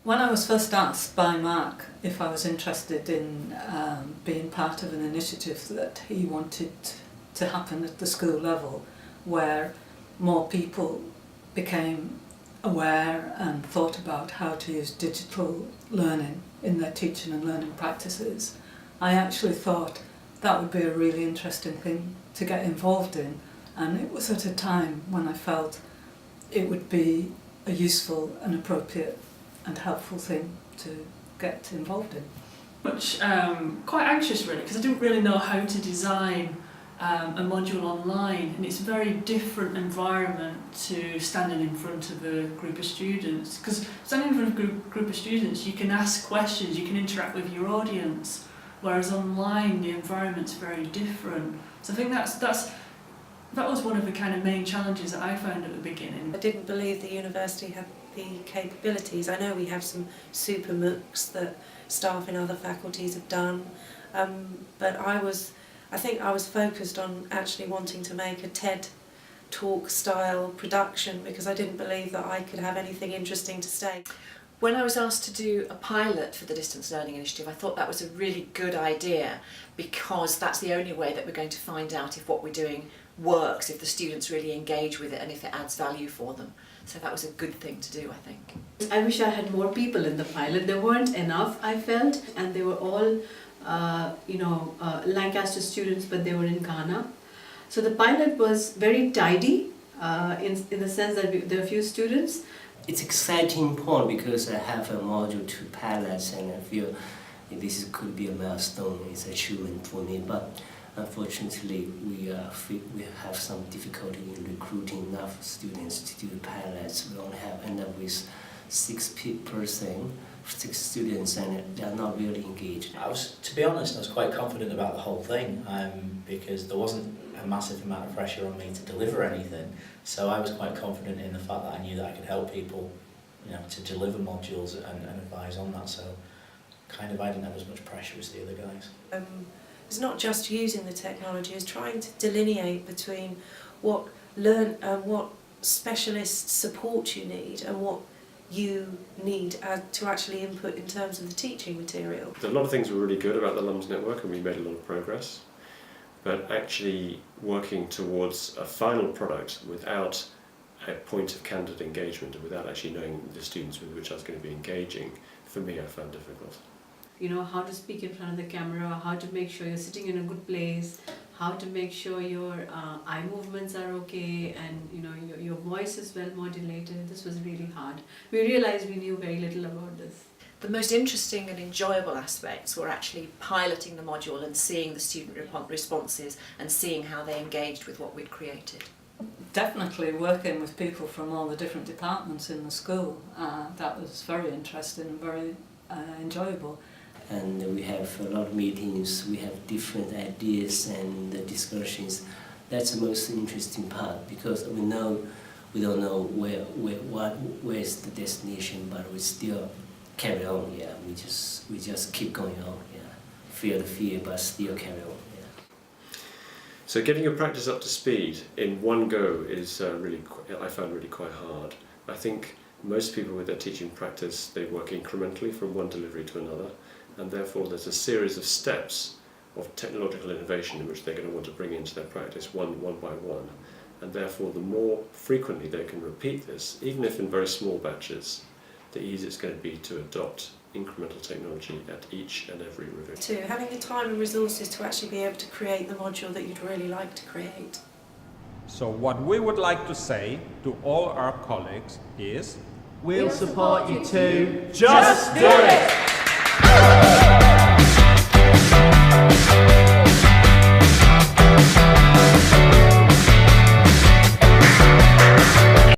When I was first asked by Mark if I was interested in being part of an initiative that he wanted to happen at the school level, where more people became aware and thought about how to use digital learning in their teaching and learning practices, I actually thought that would be a really interesting thing to get involved in, and it was at a time when I felt it would be a useful and appropriate and helpful thing to get involved in. Much quite anxious really, because I didn't really know how to design a module online, and it's a very different environment to standing in front of a group of students, because standing in front of a group of students you can ask questions, you can interact with your audience, whereas online the environment's very different. So I think that was one of the kind of main challenges that I found at the beginning. I didn't believe the university had the capabilities. I know we have some super MOOCs that staff in other faculties have done, but I think I was focused on actually wanting to make a TED talk style production because I didn't believe that I could have anything interesting to say. When I was asked to do a pilot for the Distance Learning Initiative, I thought that was a really good idea, because that's the only way that we're going to find out if what we're doing works, if the students really engage with it and if it adds value for them. So that was a good thing to do, I think. I wish I had more people in the pilot. There weren't enough, I felt, and they were all Lancaster students, but they were in Ghana. So the pilot was very tidy in the sense that there were few students. It's exciting point because I have a module to pilots, and I feel could be a milestone, it's achievement for me. But unfortunately, we have some difficulty in recruiting enough students to do the pilots. We only end up with 6 students, and they are not really engaged. To be honest, I was quite confident about the whole thing because there wasn't a massive amount of pressure on me to deliver anything. So I was quite confident in the fact that I knew that I could help people, to deliver modules and advise on that. So I didn't have as much pressure as the other guys. It's not just using the technology, it's trying to delineate between what specialist support you need and what you need to actually input in terms of the teaching material. A lot of things were really good about the LUMS network, and we made a lot of progress, but actually working towards a final product without a point of candidate engagement and without actually knowing the students with which I was going to be engaging, for me I found difficult. How to speak in front of the camera, how to make sure you're sitting in a good place, how to make sure your eye movements are okay, and your voice is well modulated. This was really hard. We realized we knew very little about this. The most interesting and enjoyable aspects were actually piloting the module and seeing the student responses and seeing how they engaged with what we'd created. Definitely working with people from all the different departments in the school. That was very interesting and very enjoyable. And we have a lot of meetings, we have different ideas and discussions. That's the most interesting part, because we don't know where is the destination, but we still carry on. Yeah, we just keep going on. Yeah, feel the fear, but still carry on. Yeah. So getting your practice up to speed in one go is I found really quite hard. I think most people with their teaching practice, they work incrementally from one delivery to another, and therefore there's a series of steps of technological innovation in which they're going to want to bring into their practice one by one, and therefore the more frequently they can repeat this, even if in very small batches, the easier it's going to be to adopt incremental technology at each and every revision. Having the time and resources to actually be able to create the module that you'd really like to create. So what we would like to say to all our colleagues is, we'll support you too. Just do it!